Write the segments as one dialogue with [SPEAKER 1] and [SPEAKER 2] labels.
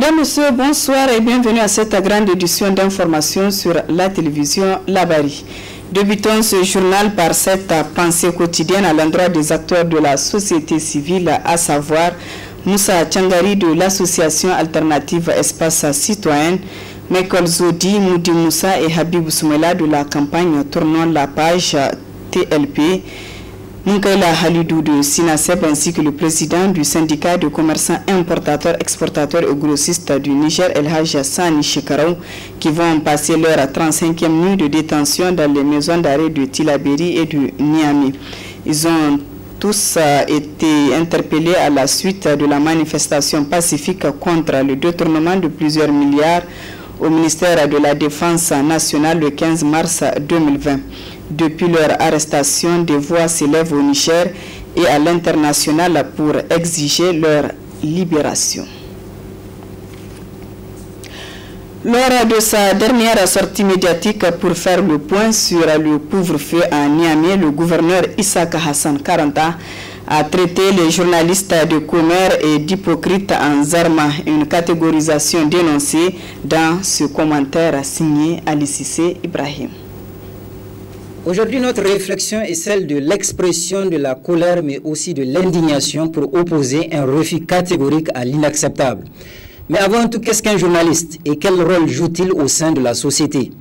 [SPEAKER 1] Mesdames, Messieurs, bonsoir et bienvenue à cette grande édition d'information sur la télévision Labari. Débutons ce journal par cette pensée quotidienne à l'endroit des acteurs de la société civile, à savoir Moussa Tchangari de l'association alternative Espace Citoyen, Michael Zodi, Moudi Moussa et Habib Soumela de la campagne Tournons la page TLP, Munkaila Halidou de Sinaseb ainsi que le président du syndicat de commerçants importateurs, exportateurs et grossistes du Niger, El Hajj Sani Shekaraou, qui vont passer leur 35e nuit de détention dans les maisons d'arrêt de Tilaberi et de Niamey. Ils ont tous été interpellés à la suite de la manifestation pacifique contre le détournement de plusieurs milliards au ministère de la Défense nationale le 15 mars 2020. Depuis leur arrestation, des voix s'élèvent au Niger et à l'international pour exiger leur libération. Lors de sa dernière sortie médiatique pour faire le point sur le couvre-feu à Niamey, le gouverneur Issaka Hassan Karanta a traité les journalistes de commères et d'hypocrites en zarma, une catégorisation dénoncée dans ce commentaire signé Ali Cissé Ibrahim.
[SPEAKER 2] Aujourd'hui, notre réflexion est celle de l'expression de la colère, mais aussi de l'indignation pour opposer un refus catégorique à l'inacceptable. Mais avant tout, qu'est-ce qu'un journaliste et quel rôle joue-t-il au sein de la société?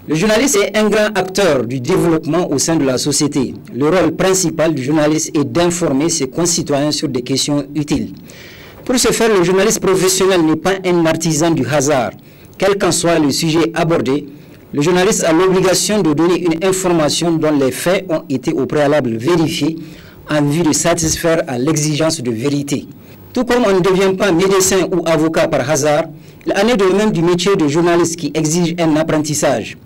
[SPEAKER 2] Le journaliste est un grand acteur du développement au sein de la société. Le rôle principal du journaliste est d'informer ses concitoyens sur des questions utiles. Pour ce faire, le journaliste professionnel n'est pas un artisan du hasard. Quel qu'en soit le sujet abordé, le journaliste a l'obligation de donner une information dont les faits ont été au préalable vérifiés en vue de satisfaire à l'exigence de vérité. Tout comme on ne devient pas médecin ou avocat par hasard, il en est de même du métier de journaliste qui exige un apprentissage.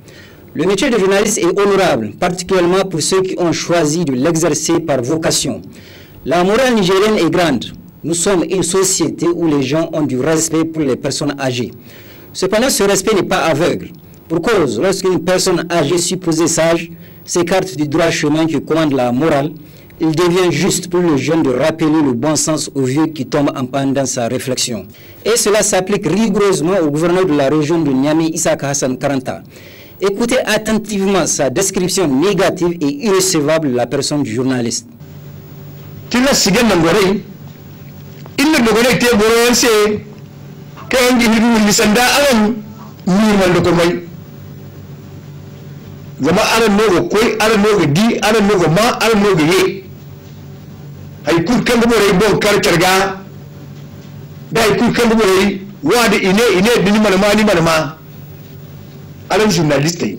[SPEAKER 2] Le métier de journaliste est honorable, particulièrement pour ceux qui ont choisi de l'exercer par vocation. La morale nigérienne est grande. Nous sommes une société où les gens ont du respect pour les personnes âgées. Cependant, ce respect n'est pas aveugle. Pour cause, lorsqu'une personne âgée supposée sage s'écarte du droit chemin que commande la morale, il devient juste pour le jeune de rappeler le bon sens aux vieux qui tombent en panne dans sa réflexion. Et cela s'applique rigoureusement au gouverneur de la région de Niamey, Issaka Hassan Karanta. Écoutez attentivement sa description négative et irrécevable de la personne du journaliste.
[SPEAKER 3] Zama aran nogo koi aran nogo di aran nogo ma aran nogo ye ay kur kan bo ray bon kar karga da ay kur kan bo ray wadi ine ni manama aran journaliste.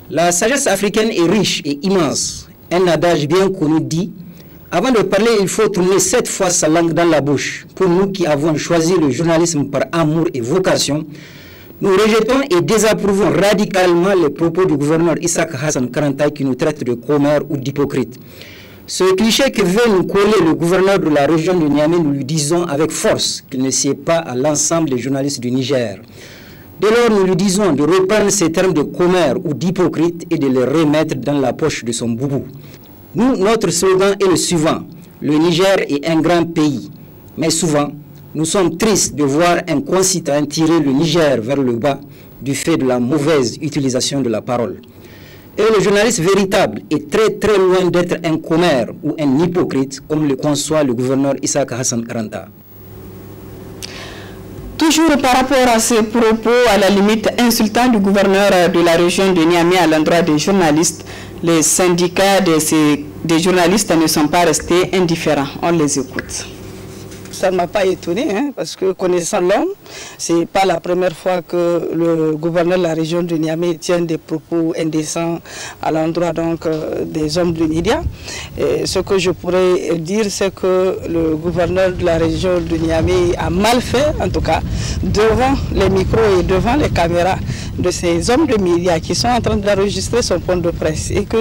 [SPEAKER 2] La sagesse africaine est riche et immense. Un adage bien connu dit: avant de parler, il faut tourner 7 fois sa langue dans la bouche. Pour nous qui avons choisi le journalisme par amour et vocation, nous rejetons et désapprouvons radicalement les propos du gouverneur Issaka Hassan Karanta qui nous traite de commères ou d'hypocrites. Ce cliché que veut nous coller le gouverneur de la région de Niamey, nous lui disons avec force qu'il ne sied pas à l'ensemble des journalistes du Niger. Dès lors, nous lui disons de reprendre ces termes de commères ou d'hypocrites et de les remettre dans la poche de son boubou. Nous, notre slogan est le suivant: le Niger est un grand pays, mais souvent, nous sommes tristes de voir un concitoyen tirer le Niger vers le bas du fait de la mauvaise utilisation de la parole. Et le journaliste véritable est très loin d'être un commère ou un hypocrite, comme le conçoit le gouverneur Issaka Hassan Karanta.
[SPEAKER 1] Toujours par rapport à ces propos à la limite insultants du gouverneur de la région de Niamey à l'endroit des journalistes, les syndicats des journalistes ne sont pas restés indifférents. On les écoute.
[SPEAKER 4] Ça ne m'a pas étonné, hein, parce que connaissant l'homme, ce n'est pas la première fois que le gouverneur de la région de Niamey tient des propos indécents à l'endroit des hommes de médias. Et ce que je pourrais dire, c'est que le gouverneur de la région de Niamey a mal fait, en tout cas, devant les micros et devant les caméras de ces hommes de médias qui sont en train d'enregistrer son point de presse et que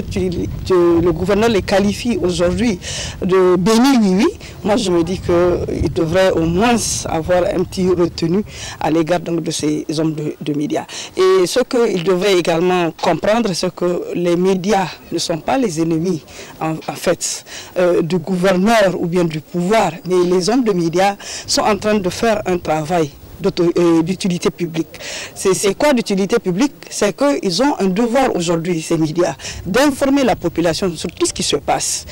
[SPEAKER 4] le gouverneur les qualifie aujourd'hui de béni oui. Moi, je me dis qu'il devrait au moins avoir un petit retenu à l'égard de ces hommes de médias. Et ce qu'il devrait également comprendre, c'est que les médias ne sont pas les ennemis, en fait, du gouverneur ou bien du pouvoir, mais les hommes de médias sont en train de faire un travail d'utilité publique. C'est quoi d'utilité publique? C'est qu'ils ont un devoir aujourd'hui, ces médias, d'informer la population sur tout ce qui se passe,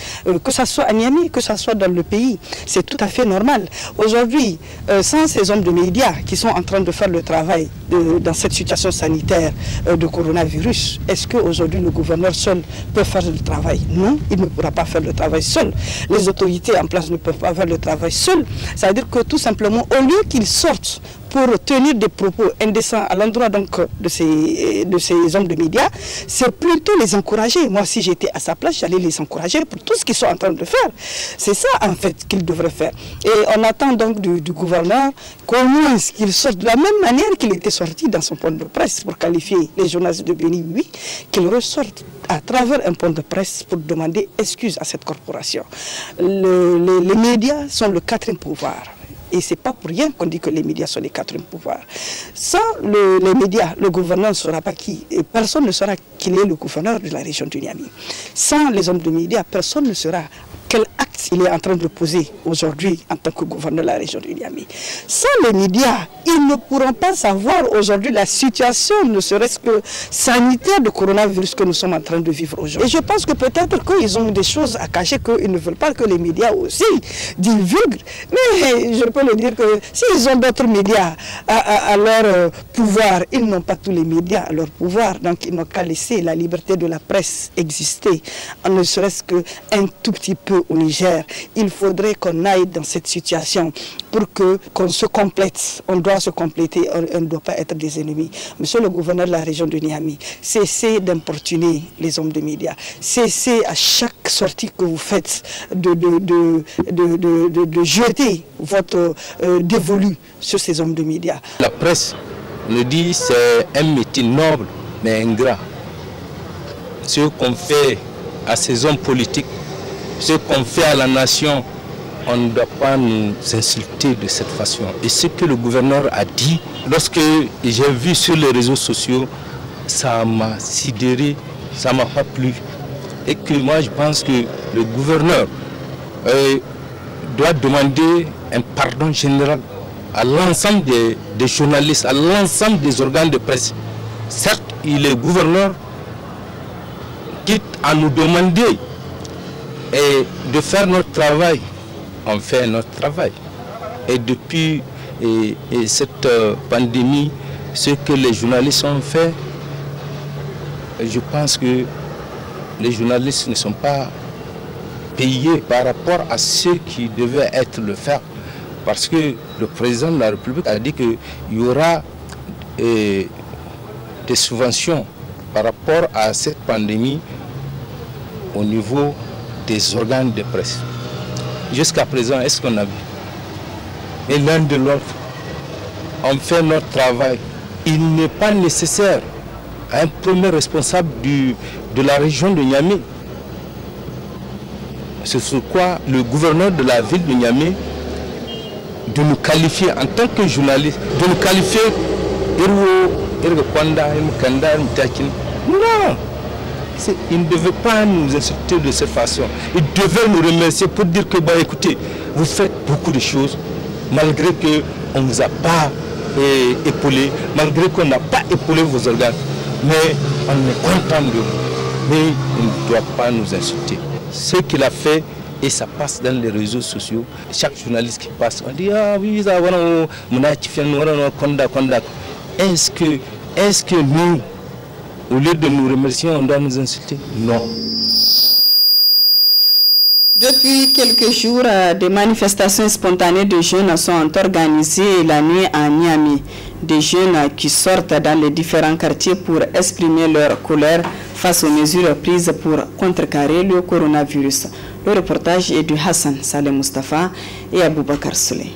[SPEAKER 4] que ce soit à Niamey, que ce soit dans le pays. C'est tout à fait normal. Aujourd'hui, sans ces hommes de médias qui sont en train de faire le travail dans cette situation sanitaire de coronavirus, est-ce qu'aujourd'hui le gouverneur seul peut faire le travail? Non, il ne pourra pas faire le travail seul. Les autorités en place ne peuvent pas faire le travail seul. Ça veut dire que tout simplement, au lieu qu'ils sortent pour tenir des propos indécents à l'endroit donc de ces hommes de médias, c'est plutôt les encourager. Moi, si j'étais à sa place, j'allais les encourager pour tout ce qu'ils sont en train de faire. C'est ça, en fait, qu'ils devraient faire. Et on attend donc du gouverneur qu'au moins qu'il sorte de la même manière qu'il était sorti dans son point de presse pour qualifier les journalistes de Béni, oui, qu'il ressorte à travers un point de presse pour demander excuse à cette corporation. Les médias sont le quatrième pouvoir. Et ce n'est pas pour rien qu'on dit que les médias sont les quatrièmes pouvoirs. Sans les médias, le gouverneur ne saura pas qui. Et personne ne saura qui est le gouverneur de la région du Niamey. Sans les hommes de médias, personne ne saura quel acte il est en train de poser aujourd'hui en tant que gouverneur de la région du Niamey. Sans les médias, ils ne pourront pas savoir aujourd'hui la situation, ne serait-ce que sanitaire de coronavirus que nous sommes en train de vivre aujourd'hui. Et je pense que peut-être qu'ils ont des choses à cacher, qu'ils ne veulent pas que les médias aussi divulguent. Mais je peux le dire que s'ils ont d'autres médias à leur pouvoir, ils n'ont pas tous les médias à leur pouvoir. Donc ils n'ont qu'à laisser la liberté de la presse exister, ne serait-ce qu'un tout petit peu au Niger. Il faudrait qu'on aille dans cette situation pour qu'on se complète. On doit se compléter, on ne doit pas être des ennemis. Monsieur le gouverneur de la région de Niamey, cessez d'importuner les hommes de médias. Cessez à chaque sortie que vous faites de jeter votre dévolu sur ces hommes de médias.
[SPEAKER 5] La presse le dit, c'est un métier noble mais ingrat. Ce qu'on fait à ces hommes politiques, ce qu'on fait à la nation, on ne doit pas nous insulter de cette façon. Et ce que le gouverneur a dit, lorsque j'ai vu sur les réseaux sociaux, ça m'a sidéré, ça ne m'a pas plu. Et que moi je pense que le gouverneur doit demander un pardon général à l'ensemble des journalistes, à l'ensemble des organes de presse. Certes, il est gouverneur, quitte à nous demander de faire notre travail. On fait notre travail. Et depuis cette pandémie, ce que les journalistes ont fait, je pense que les journalistes ne sont pas payés par rapport à ce qui devait être le faire. Parce que le président de la République a dit qu'il y aura des subventions par rapport à cette pandémie au niveau des organes de presse. Jusqu'à présent, est-ce qu'on a vu? Et l'un de l'autre, on fait notre travail. Il n'est pas nécessaire à un premier responsable de la région de Niamey. C'est sur quoi le gouverneur de la ville de Niamey de nous qualifier en tant que journaliste, de nous qualifier non, il ne devait pas nous insulter de cette façon. Il devait nous remercier pour dire que, bah, écoutez, vous faites beaucoup de choses, malgré qu'on ne vous a pas épaulé, malgré qu'on n'a pas épaulé vos organes. Mais on est content de vous. Mais il ne doit pas nous insulter. Ce qu'il a fait, et ça passe dans les réseaux sociaux, chaque journaliste qui passe, on dit, ah oui, ça va, est-ce que nous, au lieu de nous remercier, on doit nous insulter? Non.
[SPEAKER 1] Depuis quelques jours, des manifestations spontanées de jeunes sont organisées la nuit à Niamey. Des jeunes qui sortent dans les différents quartiers pour exprimer leur colère face aux mesures prises pour contrecarrer le coronavirus. Le reportage est de Hassan Saleh Mustafa et Aboubakar Souley.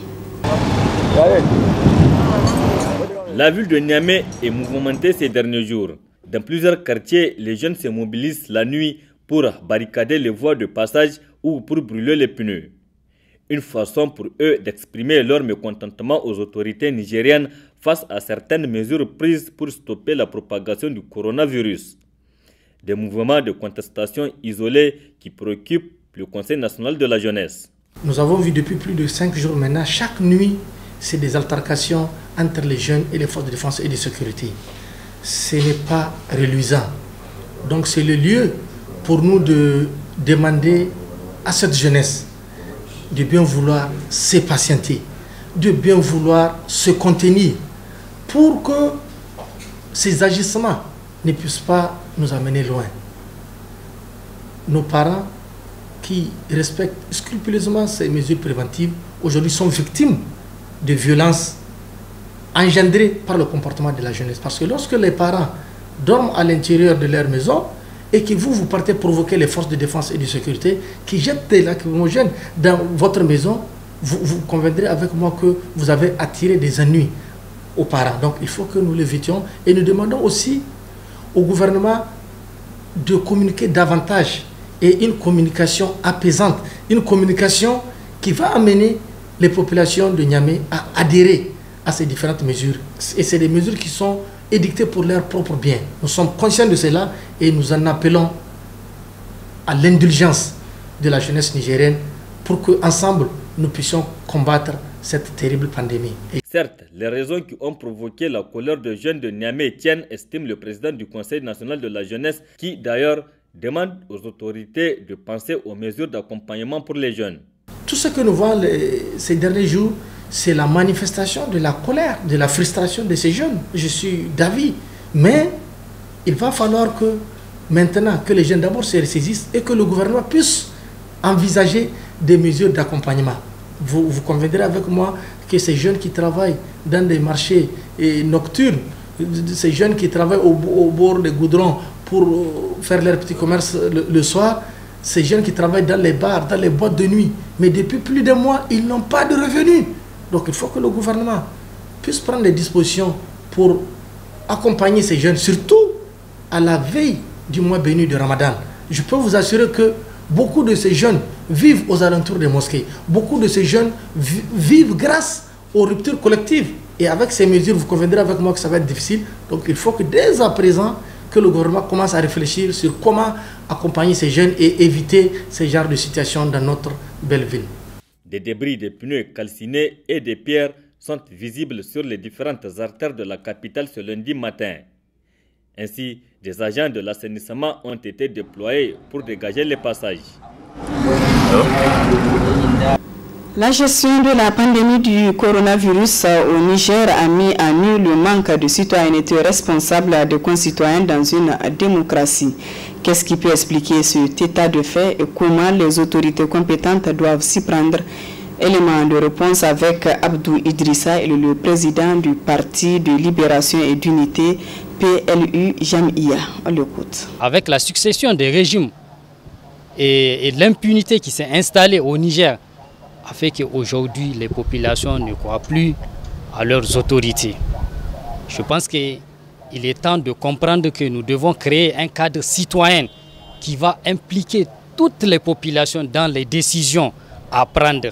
[SPEAKER 6] La ville de Niamey est mouvementée ces derniers jours. Dans plusieurs quartiers, les jeunes se mobilisent la nuit pour barricader les voies de passage ou pour brûler les pneus. Une façon pour eux d'exprimer leur mécontentement aux autorités nigériennes face à certaines mesures prises pour stopper la propagation du coronavirus. Des mouvements de contestation isolés qui préoccupent le Conseil national de la jeunesse.
[SPEAKER 7] Nous avons vu depuis plus de 5 jours maintenant, chaque nuit, c'est des altercations entre les jeunes et les forces de défense et de sécurité, ce n'est pas reluisant. Donc c'est le lieu pour nous de demander à cette jeunesse de bien vouloir se patienter, de bien vouloir se contenir pour que ces agissements ne puissent pas nous amener loin. Nos parents qui respectent scrupuleusement ces mesures préventives aujourd'hui sont victimes de violences engendrées par le comportement de la jeunesse. Parce que lorsque les parents dorment à l'intérieur de leur maison et que vous partez provoquer les forces de défense et de sécurité qui jettent des lacrymogènes dans votre maison, vous conviendrez avec moi que vous avez attiré des ennuis aux parents. Donc il faut que nous l'évitions et nous demandons aussi au gouvernement de communiquer davantage et une communication apaisante, une communication qui va amener les populations de Niamey à adhérer à ces différentes mesures. Et c'est des mesures qui sont édictées pour leur propre bien. Nous sommes conscients de cela et nous en appelons à l'indulgence de la jeunesse nigérienne pour qu'ensemble nous puissions combattre cette terrible pandémie.
[SPEAKER 6] Certes, les raisons qui ont provoqué la colère des jeunes de Niamey tiennent, estime le président du Conseil national de la jeunesse, qui d'ailleurs demande aux autorités de penser aux mesures d'accompagnement pour les jeunes.
[SPEAKER 7] Tout ce que nous voyons ces derniers jours, c'est la manifestation de la colère, de la frustration de ces jeunes. Je suis d'avis. Mais il va falloir que maintenant que les jeunes d'abord se ressaisissent et que le gouvernement puisse envisager des mesures d'accompagnement. Vous conviendrez avec moi que ces jeunes qui travaillent dans des marchés nocturnes, ces jeunes qui travaillent au bord des goudrons pour faire leur petit commerce le soir, ces jeunes qui travaillent dans les bars, dans les boîtes de nuit, mais depuis plus de mois, ils n'ont pas de revenus. Donc il faut que le gouvernement puisse prendre des dispositions pour accompagner ces jeunes, surtout à la veille du mois béni de Ramadan. Je peux vous assurer que beaucoup de ces jeunes vivent aux alentours des mosquées. Beaucoup de ces jeunes vivent grâce aux ruptures collectives. Et avec ces mesures, vous conviendrez avec moi que ça va être difficile. Donc il faut que dès à présent, que le gouvernement commence à réfléchir sur comment accompagner ces jeunes et éviter ce genre de situation dans notre belle ville.
[SPEAKER 6] Des débris de pneus calcinés et des pierres sont visibles sur les différentes artères de la capitale ce lundi matin. Ainsi, des agents de l'assainissement ont été déployés pour dégager les passages.
[SPEAKER 1] La gestion de la pandémie du coronavirus au Niger a mis à nu le manque de citoyenneté responsable des concitoyens dans une démocratie. Qu'est-ce qui peut expliquer cet état de fait et comment les autorités compétentes doivent s'y prendre? Élément de réponse avec Abdou Idrissa, le président du Parti de Libération et d'Unité, PLU Jamia. On l'écoute.
[SPEAKER 8] Avec la succession des régimes et l'impunité qui s'est installée au Niger, a fait qu'aujourd'hui les populations ne croient plus à leurs autorités. Je pense qu'il est temps de comprendre que nous devons créer un cadre citoyen qui va impliquer toutes les populations dans les décisions à prendre.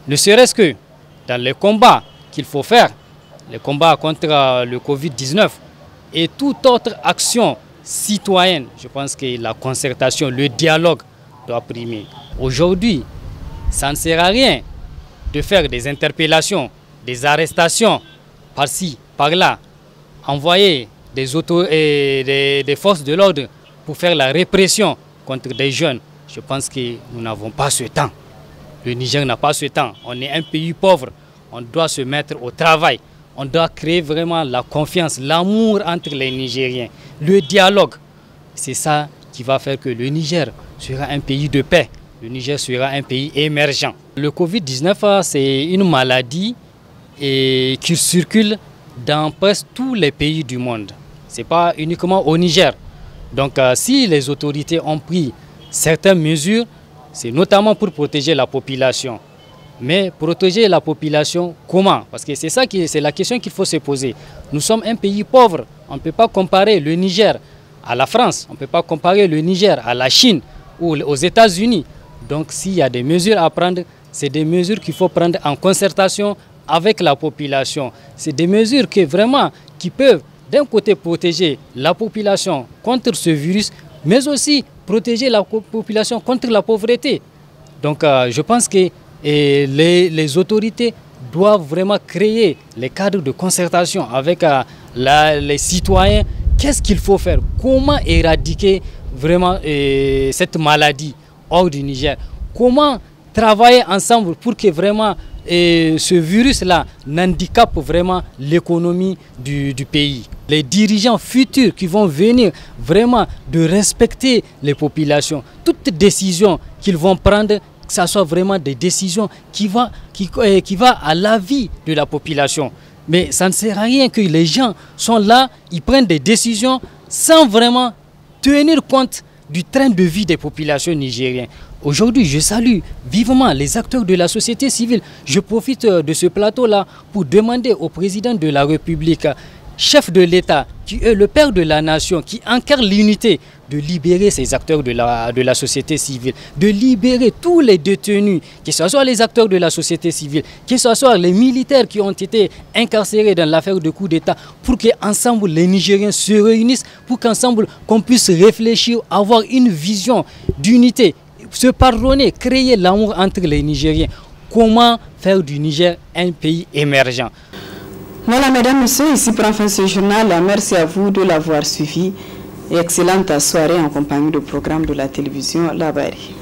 [SPEAKER 8] Ne serait-ce que dans les combats qu'il faut faire, les combats contre le Covid-19 et toute autre action citoyenne, je pense que la concertation, le dialogue doit primer. Aujourd'hui, ça ne sert à rien de faire des interpellations, des arrestations par-ci, par-là, envoyer des forces de l'ordre pour faire la répression contre des jeunes. Je pense que nous n'avons pas ce temps. Le Niger n'a pas ce temps. On est un pays pauvre. On doit se mettre au travail. On doit créer vraiment la confiance, l'amour entre les Nigériens, le dialogue. C'est ça qui va faire que le Niger sera un pays de paix. Le Niger sera un pays émergent. Le Covid-19, c'est une maladie qui circule dans presque tous les pays du monde. Ce n'est pas uniquement au Niger. Donc si les autorités ont pris certaines mesures, c'est notamment pour protéger la population. Mais protéger la population, comment? Parce que c'est la question qu'il faut se poser. Nous sommes un pays pauvre. On ne peut pas comparer le Niger à la France. On ne peut pas comparer le Niger à la Chine ou aux États-Unis. Donc s'il y a des mesures à prendre, c'est des mesures qu'il faut prendre en concertation avec la population. C'est des mesures qui peuvent d'un côté protéger la population contre ce virus, mais aussi protéger la population contre la pauvreté. Donc je pense que les autorités doivent vraiment créer les cadres de concertation avec les citoyens. Qu'est-ce qu'il faut faire? Comment éradiquer vraiment cette maladie hors du Niger? Comment travailler ensemble pour que vraiment ce virus-là n'handicape vraiment l'économie du pays? Les dirigeants futurs qui vont venir vraiment de respecter les populations. Toutes décisions qu'ils vont prendre, que ce soit vraiment des décisions qui vont à l'avis de la population. Mais ça ne sert à rien que les gens sont là, ils prennent des décisions sans vraiment tenir compte du train de vie des populations nigériennes. Aujourd'hui, je salue vivement les acteurs de la société civile. Je profite de ce plateau-là pour demander au président de la République, chef de l'État, qui est le père de la nation, qui incarne l'unité, de libérer ces acteurs de la société civile, de libérer tous les détenus, que ce soit les acteurs de la société civile, que ce soit les militaires qui ont été incarcérés dans l'affaire de coup d'État, pour qu'ensemble les Nigériens se réunissent, pour qu'ensemble qu'on puisse réfléchir, avoir une vision d'unité, se pardonner, créer l'amour entre les Nigériens. Comment faire du Niger un pays émergent?
[SPEAKER 1] Voilà, mesdames, messieurs, ici prend fin ce journal. Merci à vous de l'avoir suivi. Et excellente soirée en compagnie du programme de la télévision Labari.